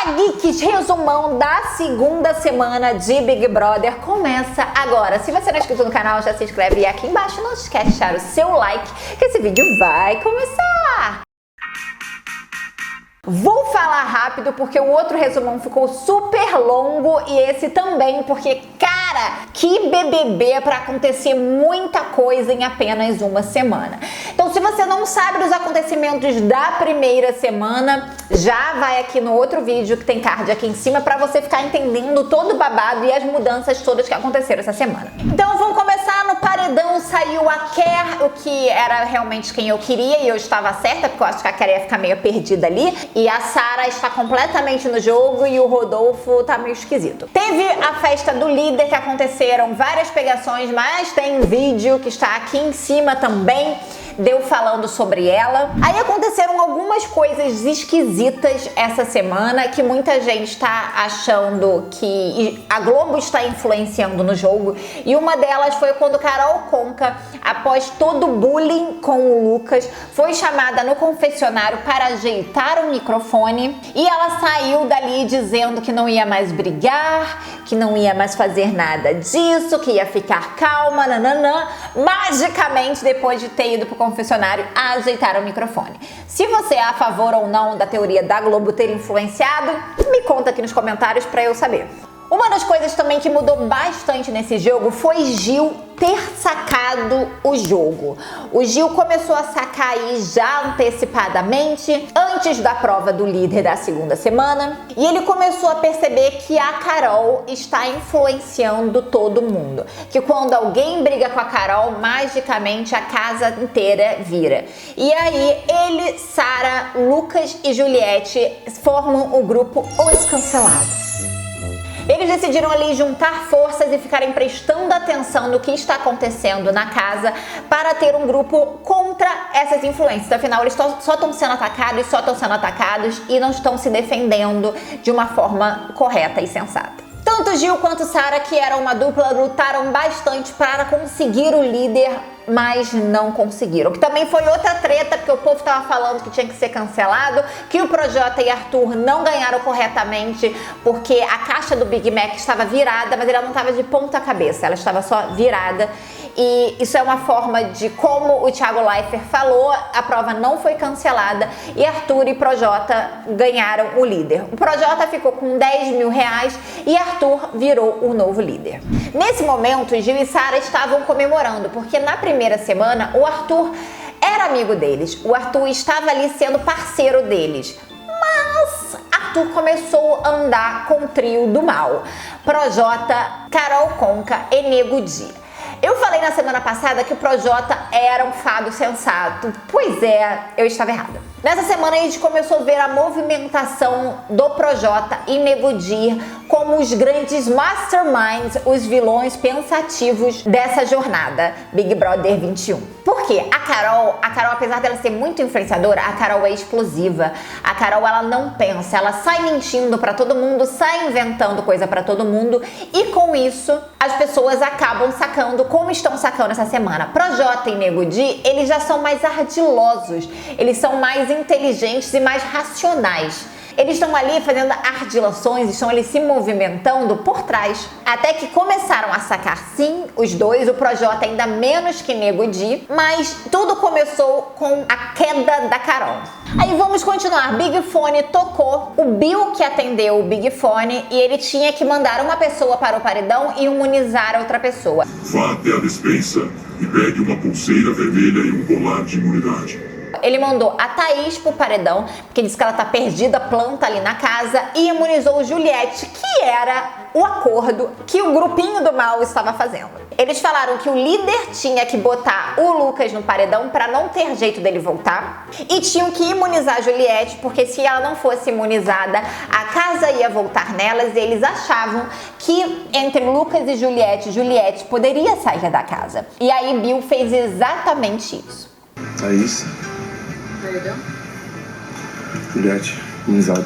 Fala, geeks! Resumão da segunda semana de Big Brother começa agora. Se você não é inscrito no canal, já se inscreve aqui embaixo. Não esquece de deixar o seu like, que esse vídeo vai começar! Vou falar rápido porque o outro resumão ficou super longo e esse também, porque, cara, que BBB pra acontecer muita coisa em apenas uma semana. Então, se você não sabe dos acontecimentos da primeira semana, já vai aqui no outro vídeo que tem card aqui em cima pra você ficar entendendo todo o babado e as mudanças todas que aconteceram essa semana. Então, vamos começar no paredão. Saiu a Ker, o que era realmente quem eu queria e eu estava certa, porque eu acho que a Ker ia ficar meio perdida ali. E a Sara está completamente no jogo e o Rodolfo tá meio esquisito. Teve a festa do líder que aconteceram várias pegações, mas tem um vídeo que está aqui em cima também, deu falando sobre ela. Aí aconteceram algumas coisas esquisitas essa semana que muita gente está achando que a Globo está influenciando no jogo. E uma delas foi quando Carol Conká, após todo o bullying com o Lucas, foi chamada no confessionário para ajeitar o microfone e ela saiu dali dizendo que não ia mais brigar, que não ia mais fazer nada disso, que ia ficar calma, nananã. Magicamente, depois de ter ido pro confessionário, ajeitaram o microfone. Se você é a favor ou não da teoria da Globo ter influenciado, me conta aqui nos comentários pra eu saber. Uma das coisas também que mudou bastante nesse jogo foi Gil ter sacado o jogo. O Gil começou a sacar aí já antecipadamente, antes da prova do líder da segunda semana, e ele começou a perceber que a Carol está influenciando todo mundo. Que quando alguém briga com a Carol, magicamente a casa inteira vira. E aí ele, Sara, Lucas e Juliette formam o grupo Os Cancelados. Eles decidiram ali juntar forças e ficarem prestando atenção no que está acontecendo na casa para ter um grupo contra essas influências. Afinal, eles só estão sendo atacados e não estão se defendendo de uma forma correta e sensata. Tanto Gil quanto Sara, que eram uma dupla, lutaram bastante para conseguir o líder, mas não conseguiram. Que também foi outra treta, porque o povo tava falando que tinha que ser cancelado, que o Projota e Arthur não ganharam corretamente, porque a caixa do Big Mac estava virada, mas ela não estava de ponta cabeça, ela estava só virada. E isso é uma forma de, como o Thiago Leifert falou, a prova não foi cancelada e Arthur e Projota ganharam o líder. O Projota ficou com 10 mil reais e Arthur virou o novo líder. Nesse momento, Gil e Sara estavam comemorando, porque na primeira semana o Arthur era amigo deles, o Arthur estava ali sendo parceiro deles. Mas Arthur começou a andar com o trio do mal: Projota, Carol Conká e Nego Di. Eu falei na semana passada que o Projota era um fado sensato. Pois é, eu estava errada. Nessa semana a gente começou a ver a movimentação do Projota e Nego Di como os grandes masterminds, os vilões pensativos dessa jornada Big Brother 21. Por quê? A Carol, apesar dela ser muito influenciadora, a Carol é explosiva. A Carol, ela não pensa, ela sai mentindo pra todo mundo, sai inventando coisa pra todo mundo e com isso as pessoas acabam sacando como estão sacando essa semana. Projota e Nego Di, eles já são mais ardilosos, eles são mais inteligentes e mais racionais. Eles estão ali fazendo ardilações, estão ali se movimentando por trás. Até que começaram a sacar, sim, os dois, o Projota ainda menos que Nego Di, mas tudo começou com a queda da Carol. Aí vamos continuar. Big Fone tocou, o Bill que atendeu o Big Fone e ele tinha que mandar uma pessoa para o paredão e imunizar a outra pessoa. Vá até a despensa e pegue uma pulseira vermelha e um colar de imunidade. Ele mandou a Thaís pro paredão, porque disse que ela tá perdida, planta ali na casa, e imunizou Juliette, que era o acordo que o grupinho do mal estava fazendo. Eles falaram que o líder tinha que botar o Lucas no paredão para não ter jeito dele voltar, e tinham que imunizar a Juliette, porque se ela não fosse imunizada, a casa ia voltar nelas, e eles achavam que entre Lucas e Juliette poderia sair da casa. E aí Bill fez exatamente isso. Thaís. Perdão? Juliette, imunizado.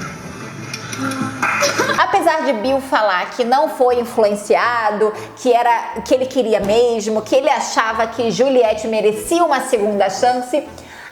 Apesar de Bill falar que não foi influenciado, que era o que ele queria mesmo, que ele achava que Juliette merecia uma segunda chance,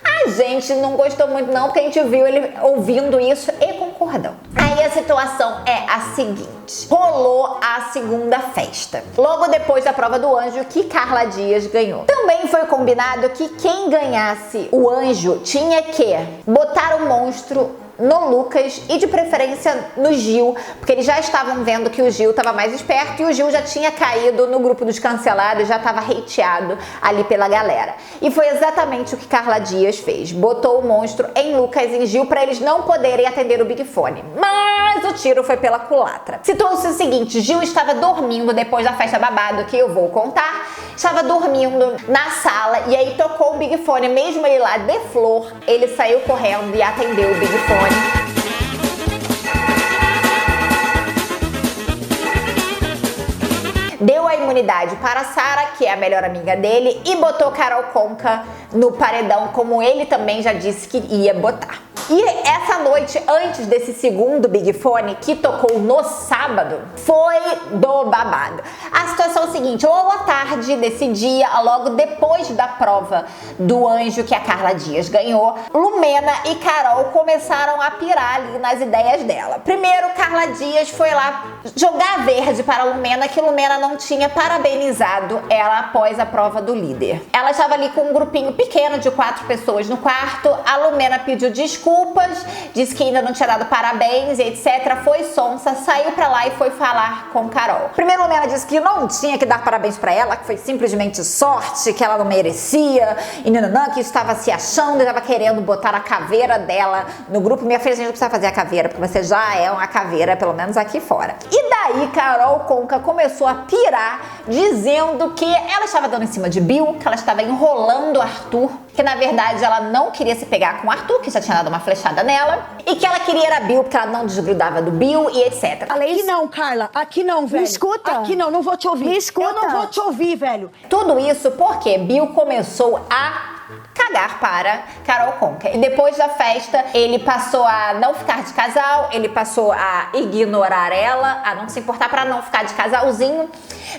a gente não gostou muito não, porque a gente viu ele ouvindo isso e concordando. Aí a situação é a seguinte: rolou a segunda festa, logo depois da prova do anjo, que Carla Dias ganhou. Também foi combinado que quem ganhasse o anjo tinha que botar o monstro no Lucas e de preferência no Gil, porque eles já estavam vendo que o Gil estava mais esperto e o Gil já tinha caído no grupo dos cancelados, já estava hateado ali pela galera. E foi exatamente o que Carla Dias fez, botou o monstro em Lucas e em Gil para eles não poderem atender o Big Fone. Mas o tiro foi pela culatra. Situou-se o seguinte: Gil estava dormindo depois da festa babado, que eu vou contar, estava dormindo na sala e aí tocou o Big Fone, mesmo ele lá de flor, ele saiu correndo e atendeu o Big Fone. Deu a imunidade para Sara, que é a melhor amiga dele, e botou Carol Conká no paredão, como ele também já disse que ia botar. E essa noite, antes desse segundo Big Fone, que tocou no sábado, foi do babado. A situação é a seguinte: ou à tarde desse dia, logo depois da prova do anjo que a Carla Dias ganhou, Lumena e Carol começaram a pirar ali nas ideias dela. Primeiro, Carla Dias foi lá jogar verde para Lumena, que Lumena não tinha parabenizado ela após a prova do líder. Ela estava ali com um grupinho pequeno de 4 pessoas no quarto, a Lumena pediu desculpas, disse que ainda não tinha dado parabéns e etc. Foi sonsa, saiu pra lá e foi falar com Carol. Primeiro, Lumena disse que não tinha que dar parabéns pra ela, que foi simplesmente sorte, que ela não merecia, e nananã, que estava se achando, estava querendo botar a caveira dela no grupo. Minha filha, a gente não precisa fazer a caveira, porque você já é uma caveira, pelo menos aqui fora. E daí, Carol Conká começou a pirar, dizendo que ela estava dando em cima de Bill, que ela estava enrolando o Arthur, que na verdade ela não queria se pegar com o Arthur, que já tinha dado uma flechada nela, e que ela queria era Bill, porque ela não desgrudava do Bill e etc. Aqui não, Carla, aqui não, velho. Me escuta. Aqui não, não vou te ouvir. Me escuta. Eu não vou te ouvir, velho. Tudo isso porque Bill começou a cagar para Carol Conká. E depois da festa, ele passou a não ficar de casal, ele passou a ignorar ela, a não se importar para não ficar de casalzinho.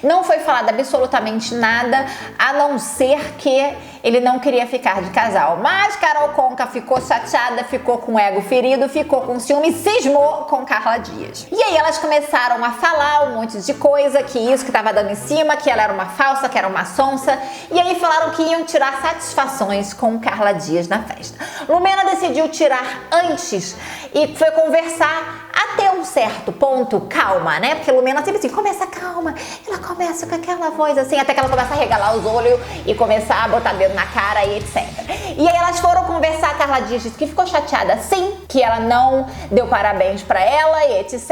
Não foi falado absolutamente nada, a não ser que ele não queria ficar de casal. Mas Carol Conká ficou chateada, ficou com o ego ferido, ficou com ciúme e cismou com Carla Dias. E aí elas começaram a falar um monte de coisa, que isso que tava dando em cima, que ela era uma falsa, que era uma sonsa. E aí falaram que iam tirar satisfações com Carla Dias na festa. Lumena decidiu tirar antes e foi conversar até um certo ponto, calma, né? Porque Lumena sempre assim, começa calma, ela começa com aquela voz assim, até que ela começa a regalar os olhos e começar a botar dedo na cara e etc. E aí elas foram conversar, a Carla Dias disse que ficou chateada sim, que ela não deu parabéns pra ela e etc.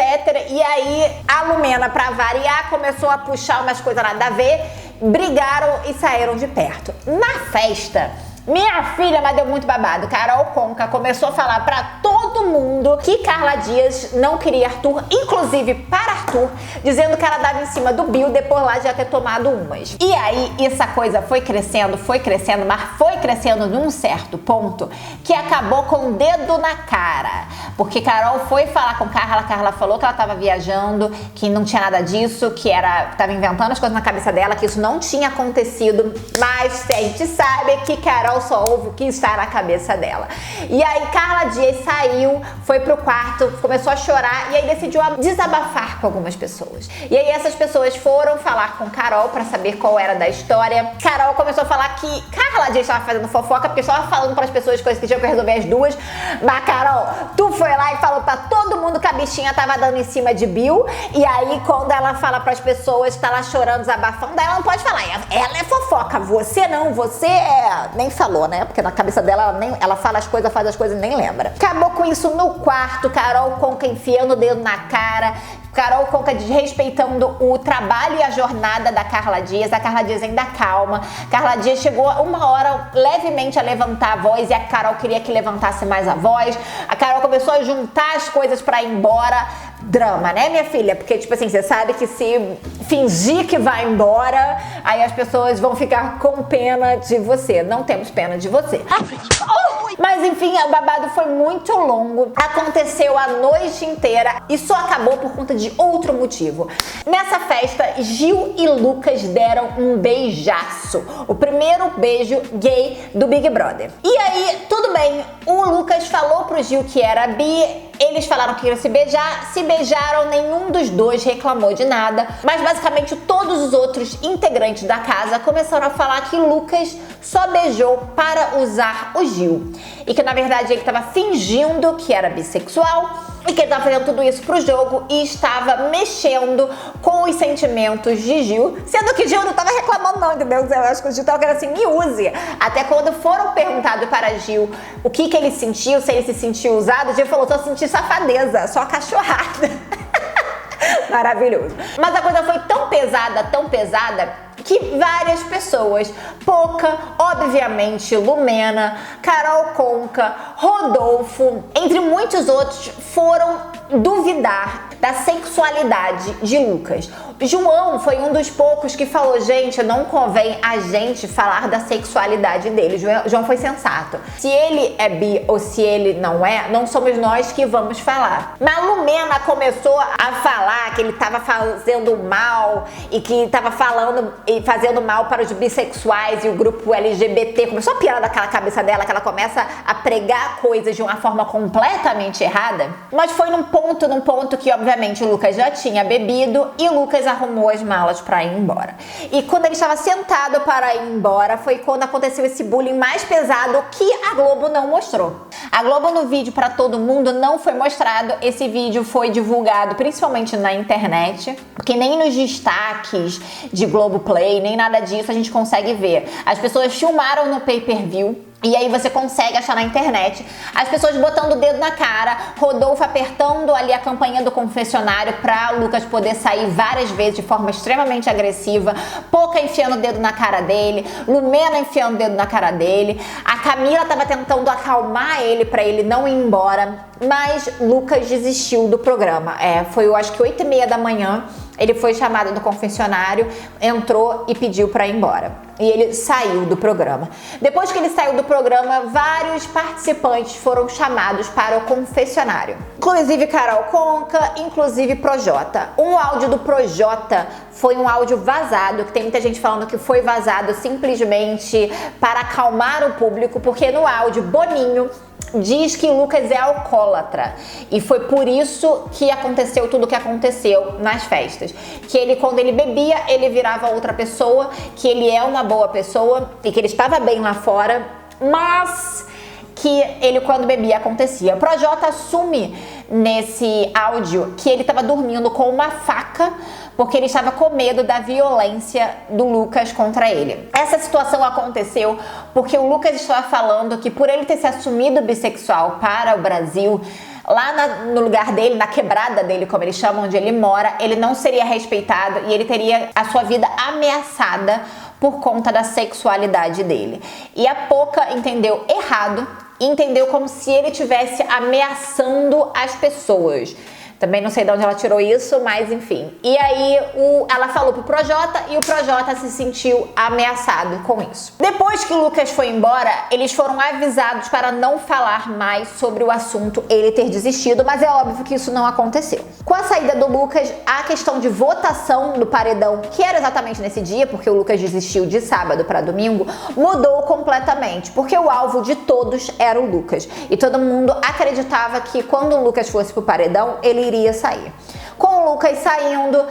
E aí a Lumena, pra variar, começou a puxar umas coisas nada a ver, brigaram e saíram de perto. Na festa, minha filha, mas deu muito babado. Carol Conká começou a falar pra todo mundo que Carla Dias não queria Arthur, inclusive para Arthur, dizendo que ela dava em cima do Bill depois lá de já ter tomado umas. E aí essa coisa foi crescendo, mas foi crescendo num certo ponto que acabou com o dedo na cara. Porque Carol foi falar com Carla falou que ela tava viajando, que não tinha nada disso, que tava inventando as coisas na cabeça dela, que isso não tinha acontecido, mas a gente sabe que Carol só ouve o que está na cabeça dela. E aí Carla Dias saiu, foi pro quarto, começou a chorar e aí decidiu desabafar com algumas pessoas. E aí essas pessoas foram falar com Carol pra saber qual era da história. Carol começou a falar que Carla Dias estava fazendo fofoca, porque estava falando pras pessoas coisas que tinham que resolver as duas. Mas Carol, tu foi lá e falou pra todo mundo que a bichinha tava dando em cima de Bill. E aí quando ela fala pras pessoas, tá lá chorando, desabafando, ela não pode falar. Ela é fofoca, você não, você nem falou, né? Porque na cabeça dela, ela fala as coisas, faz as coisas e nem lembra. Acabou com isso no quarto, Carol Conká enfiando o dedo na cara, Carol Conká desrespeitando o trabalho e a jornada da Carla Dias, a Carla Dias ainda calma. Carla Dias chegou uma hora levemente a levantar a voz e a Carol queria que levantasse mais a voz. A Carol começou a juntar as coisas pra ir embora. Drama, né, minha filha? Porque, tipo assim, você sabe que se fingir que vai embora, aí as pessoas vão ficar com pena de você. Não temos pena de você. Mas, enfim, o babado foi muito longo. Aconteceu a noite inteira e só acabou por conta de outro motivo. Nessa festa, Gil e Lucas deram um beijaço. O primeiro beijo gay do Big Brother. E aí, tudo bem, o Lucas falou pro Gil que era bi. Eles falaram que iam se beijaram, nenhum dos dois reclamou de nada, mas basicamente todos os outros integrantes da casa começaram a falar que Lucas só beijou para usar o Gil e que na verdade ele estava fingindo que era bissexual e que ele estava fazendo tudo isso pro jogo e estava mexendo com os sentimentos de Gil, sendo que Gil não estava reclamando não, entendeu? Eu acho que o Gil estava querendo assim, me use. Até quando foram perguntados para Gil o que ele sentiu, se ele se sentiu usado, Gil falou, só senti safadeza, só cachorrada. Maravilhoso. Mas a coisa foi tão pesada, que várias pessoas, Poca, obviamente Lumena, Carol Conká, Rodolfo, entre muitos outros, foram duvidar da sexualidade de Lucas. João foi um dos poucos que falou, gente, não convém a gente falar da sexualidade dele. João foi sensato. Se ele é bi ou se ele não é, não somos nós que vamos falar. Mas a Lumena começou a falar que ele estava fazendo mal e que estava falando e fazendo mal para os bissexuais e o grupo LGBT. Começou a pirar daquela cabeça dela, que ela começa a pregar coisas de uma forma completamente errada. Mas foi num ponto que obviamente o Lucas já tinha bebido e o Lucas arrumou as malas para ir embora. E quando ele estava sentado para ir embora, foi quando aconteceu esse bullying mais pesado que a Globo não mostrou. A Globo no vídeo para todo mundo não foi mostrado. Esse vídeo foi divulgado principalmente na internet, porque nem nos destaques de Globoplay, nem nada disso a gente consegue ver. As pessoas filmaram no pay-per-view e aí você consegue achar na internet as pessoas botando o dedo na cara, Rodolfo apertando ali a campainha do confessionário pra Lucas poder sair várias vezes de forma extremamente agressiva, Poca enfiando o dedo na cara dele, Lumena enfiando o dedo na cara dele, a Camila tava tentando acalmar ele pra ele não ir embora, mas Lucas desistiu do programa. Foi eu acho que 8h30 da manhã, ele foi chamado do confessionário, entrou e pediu pra ir embora. E ele saiu do programa. Depois que ele saiu do programa, vários participantes foram chamados para o confessionário. Inclusive Carol Conká, inclusive Projota. Um áudio do Projota foi um áudio vazado, que tem muita gente falando que foi vazado simplesmente para acalmar o público, porque no áudio Boninho diz que Lucas é alcoólatra e foi por isso que aconteceu tudo o que aconteceu nas festas, que ele, quando ele bebia, ele virava outra pessoa, que ele é uma boa pessoa e que ele estava bem lá fora, mas que ele, quando bebia, acontecia. O Projota assume nesse áudio que ele estava dormindo com uma faca porque ele estava com medo da violência do Lucas contra ele. Essa situação aconteceu porque o Lucas estava falando que por ele ter se assumido bissexual para o Brasil, lá no lugar dele, na quebrada dele, como eles chamam, onde ele mora, ele não seria respeitado e ele teria a sua vida ameaçada por conta da sexualidade dele. E a Poca entendeu errado, entendeu como se ele estivesse ameaçando as pessoas. Também não sei de onde ela tirou isso, mas enfim. E aí ela falou pro Projota e o Projota se sentiu ameaçado com isso. Depois que o Lucas foi embora, eles foram avisados para não falar mais sobre o assunto, ele ter desistido, mas é óbvio que isso não aconteceu. Com a saída do Lucas, a questão de votação do paredão, que era exatamente nesse dia, porque o Lucas desistiu de sábado para domingo, mudou completamente, porque o alvo de todos era o Lucas. E todo mundo acreditava que quando o Lucas fosse pro paredão, ele iria sair. Com o Lucas saindo,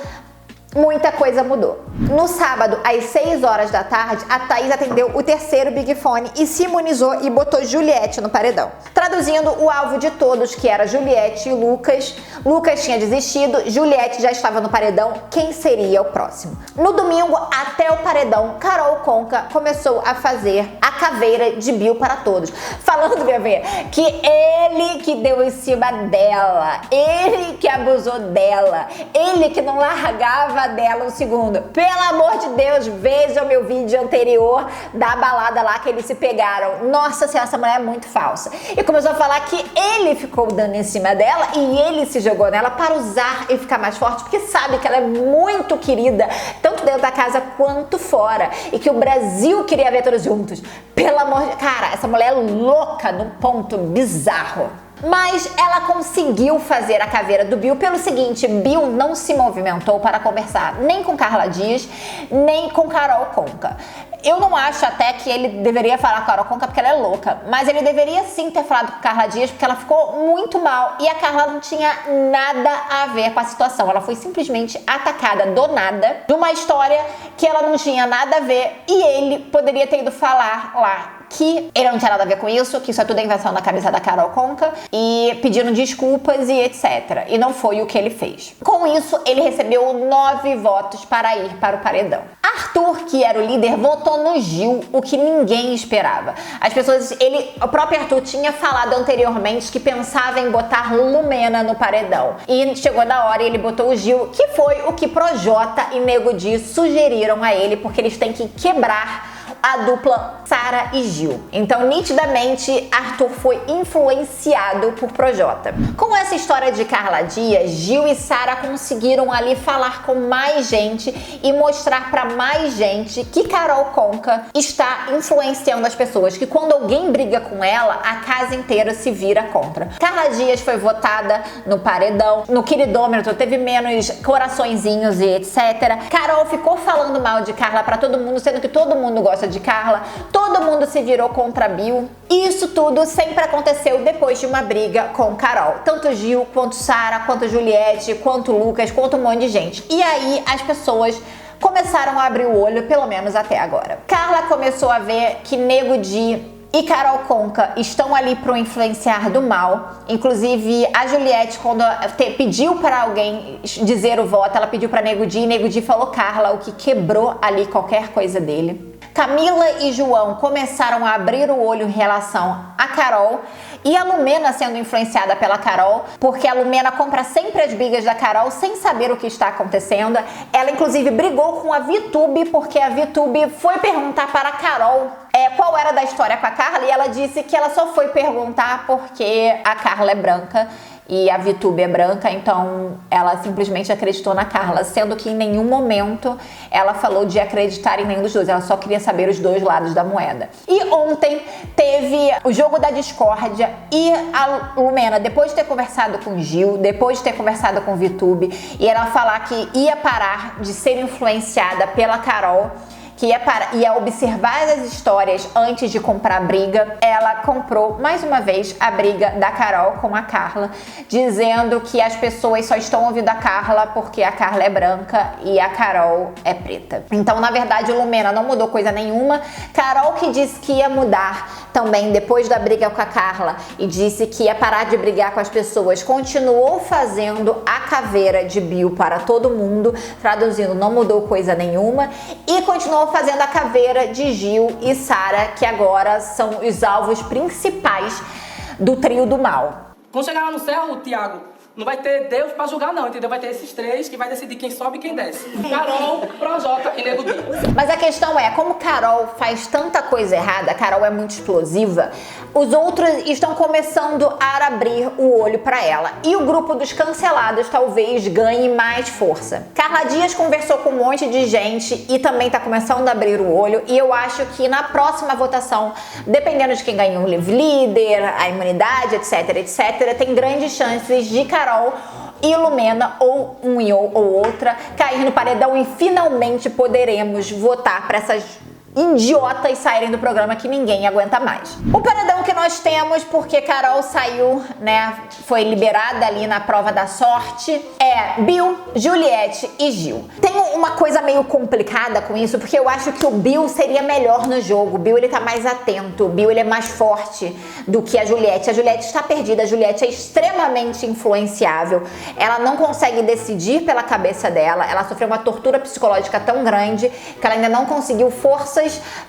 muita coisa mudou. No sábado, às 6 horas da tarde, a Thaís atendeu o terceiro Big Fone e se imunizou e botou Juliette no paredão. Traduzindo, o alvo de todos, que era Juliette e Lucas. Lucas tinha desistido, Juliette já estava no paredão. Quem seria o próximo? No domingo, até o paredão, Carol Conká começou a fazer a caveira de Bill para todos. Falando, bebê, que ele que deu em cima dela, ele que abusou dela, ele que não largava dela um segundo. Pelo amor de Deus, veja o meu vídeo anterior da balada lá que eles se pegaram. Nossa senhora, essa mulher é muito falsa. E começou a falar que ele ficou dando em cima dela e ele se jogou nela para usar e ficar mais forte, porque sabe que ela é muito querida, tanto dentro da casa quanto fora, e que o Brasil queria ver todos juntos. Pelo amor de... Cara, essa mulher é louca num ponto bizarro. Mas ela conseguiu fazer a caveira do Bill pelo seguinte: Bill não se movimentou para conversar nem com Carla Dias, nem com Carol Conká. Eu não acho até que ele deveria falar com a Carol Conká porque ela é louca, mas ele deveria sim ter falado com Carla Dias porque ela ficou muito mal e a Carla não tinha nada a ver com a situação. Ela foi simplesmente atacada do nada de uma história que ela não tinha nada a ver e ele poderia ter ido falar lá que ele não tinha nada a ver com isso, que isso é tudo invenção da cabeça da Carol Conká e pedindo desculpas e etc. E não foi o que ele fez. Com isso, ele recebeu 9 votos para ir para o paredão. Arthur, que era o líder, votou no Gil, o que ninguém esperava. As pessoas, o próprio Arthur tinha falado anteriormente que pensava em botar Lumena no paredão. E chegou na hora e ele botou o Gil, que foi o que Projota e Nego Di sugeriram a ele, porque eles têm que quebrar a dupla Sara e Gil. Então, nitidamente, Arthur foi influenciado por Projota. Com essa história de Carla Dias, Gil e Sara conseguiram ali falar com mais gente e mostrar para mais gente que Carol Conká está influenciando as pessoas, que quando alguém briga com ela, a casa inteira se vira contra. Carla Dias foi votada no paredão, no queridômetro teve menos coraçõezinhos e etc. Carol ficou falando mal de Carla para todo mundo, sendo que todo mundo gosta de Carla, todo mundo se virou contra Bill. E isso tudo sempre aconteceu depois de uma briga com Carol. Tanto Gil, quanto Sara, quanto Juliette, quanto Lucas, quanto um monte de gente. E aí as pessoas começaram a abrir o olho, pelo menos até agora. Carla começou a ver que Nego Di e Carol Conká estão ali pro influenciar do mal. Inclusive, a Juliette, quando pediu para alguém dizer o voto, ela pediu para Nego Di e Nego Di falou Carla, o que quebrou ali qualquer coisa dele. Camila e João começaram a abrir o olho em relação a Carol e a Lumena sendo influenciada pela Carol, porque a Lumena compra sempre as brigas da Carol sem saber o que está acontecendo. Ela inclusive brigou com a VTube porque a VTube foi perguntar para a Carol qual era da história com a Carla e ela disse que ela só foi perguntar porque a Carla é branca e a VTube é branca, então ela simplesmente acreditou na Carla, sendo que em nenhum momento ela falou de acreditar em nenhum dos dois, ela só queria saber os dois lados da moeda. E ontem teve o jogo da discórdia e a Lumena, depois de ter conversado com o Gil, depois de ter conversado com o VTube, e ela falar que ia parar de ser influenciada pela Carol, que ia observar as histórias antes de comprar a briga, ela comprou mais uma vez a briga da Carol com a Carla, dizendo que as pessoas só estão ouvindo a Carla porque a Carla é branca e a Carol é preta. Então, na verdade, Lumena não mudou coisa nenhuma. Carol, que disse que ia mudar também depois da briga com a Carla e disse que ia parar de brigar com as pessoas, continuou fazendo a caveira de Bill para todo mundo, traduzindo, não mudou coisa nenhuma, e continuou fazendo a caveira de Gil e Sara, que agora são os alvos principais do trio do mal. Quando chegar lá no céu, Tiago, não vai ter Deus pra julgar não, entendeu? Vai ter esses três que vai decidir quem sobe e quem desce. Carol, Projota e Nego Di. Mas a questão é, como Carol faz tanta coisa errada, Carol é muito explosiva, os outros estão começando a abrir o olho pra ela. E o grupo dos cancelados talvez ganhe mais força. Carla Dias conversou com um monte de gente e também tá começando a abrir o olho. E eu acho que na próxima votação, dependendo de quem ganhou o líder, a imunidade, etc, etc, tem grandes chances de Carol e Lumena, ou um ou outra, cair no paredão e finalmente poderemos votar para essas idiotas saírem do programa que ninguém aguenta mais. O paredão que nós temos, porque Carol saiu, né, foi liberada ali na prova da sorte, é Bill, Juliette e Gil. Tem uma coisa meio complicada com isso, porque eu acho que o Bill seria melhor no jogo. O Bill, ele tá mais atento, o Bill, ele é mais forte do que a Juliette. A Juliette está perdida, a Juliette é extremamente influenciável, ela não consegue decidir pela cabeça dela, ela sofreu uma tortura psicológica tão grande que ela ainda não conseguiu força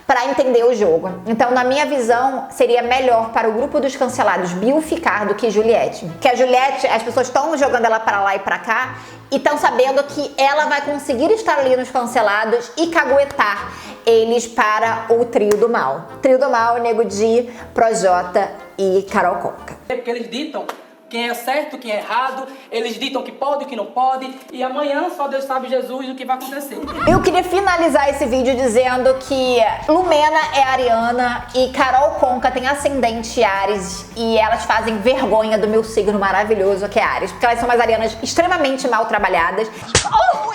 para entender o jogo. Então, na minha visão, seria melhor para o grupo dos cancelados Bill ficar do que Juliette. Que a Juliette, as pessoas estão jogando ela para lá e para cá e estão sabendo que ela vai conseguir estar ali nos cancelados e caguetar eles para o trio do mal. Trio do mal, Nego Di, Projota e Carol Conká. Porque eles ditam quem é certo, quem é errado, eles ditam o que pode, o que não pode, e amanhã só Deus sabe, Jesus, o que vai acontecer. Eu queria finalizar esse vídeo dizendo que Lumena é ariana e Carol Conká tem ascendente Áries e elas fazem vergonha do meu signo maravilhoso que é Áries, porque elas são umas arianas extremamente mal trabalhadas.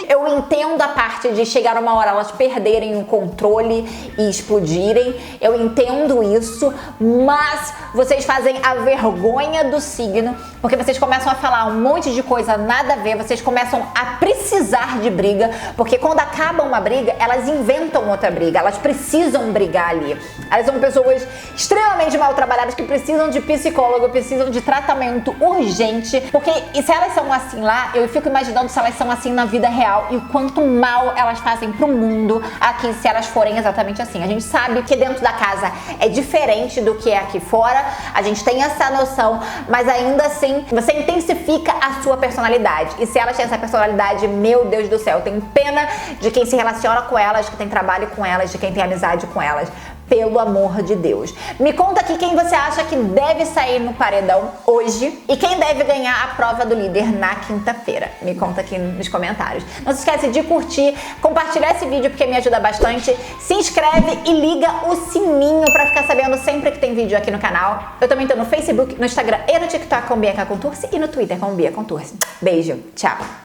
Eu entendo a parte de chegar uma hora elas perderem o controle e explodirem, eu entendo isso, mas vocês fazem a vergonha do signo, porque vocês começam a falar um monte de coisa nada a ver, vocês começam a precisar de briga, porque quando acaba uma briga, elas inventam outra briga, elas precisam brigar ali. Elas são pessoas extremamente mal trabalhadas que precisam de psicólogo, precisam de tratamento urgente, porque e se elas são assim lá, eu fico imaginando se elas são assim na vida real e o quanto mal elas fazem pro mundo aqui se elas forem exatamente assim. A gente sabe que dentro da casa é diferente do que é aqui fora, a gente tem essa noção, mas ainda assim você intensifica a sua personalidade. E se elas têm essa personalidade, meu Deus do céu, eu tenho pena de quem se relaciona com elas, de quem trabalha com elas, de quem tem amizade com elas. Pelo amor de Deus. Me conta aqui quem você acha que deve sair no paredão hoje e quem deve ganhar a prova do líder na quinta-feira. Me conta aqui nos comentários. Não se esquece de curtir, compartilhar esse vídeo porque me ajuda bastante. Se inscreve e liga o sininho pra ficar sabendo sempre que tem vídeo aqui no canal. Eu também tô no Facebook, no Instagram e no TikTok com Bianca Contursi e no Twitter com Bia Contursi. Beijo, tchau.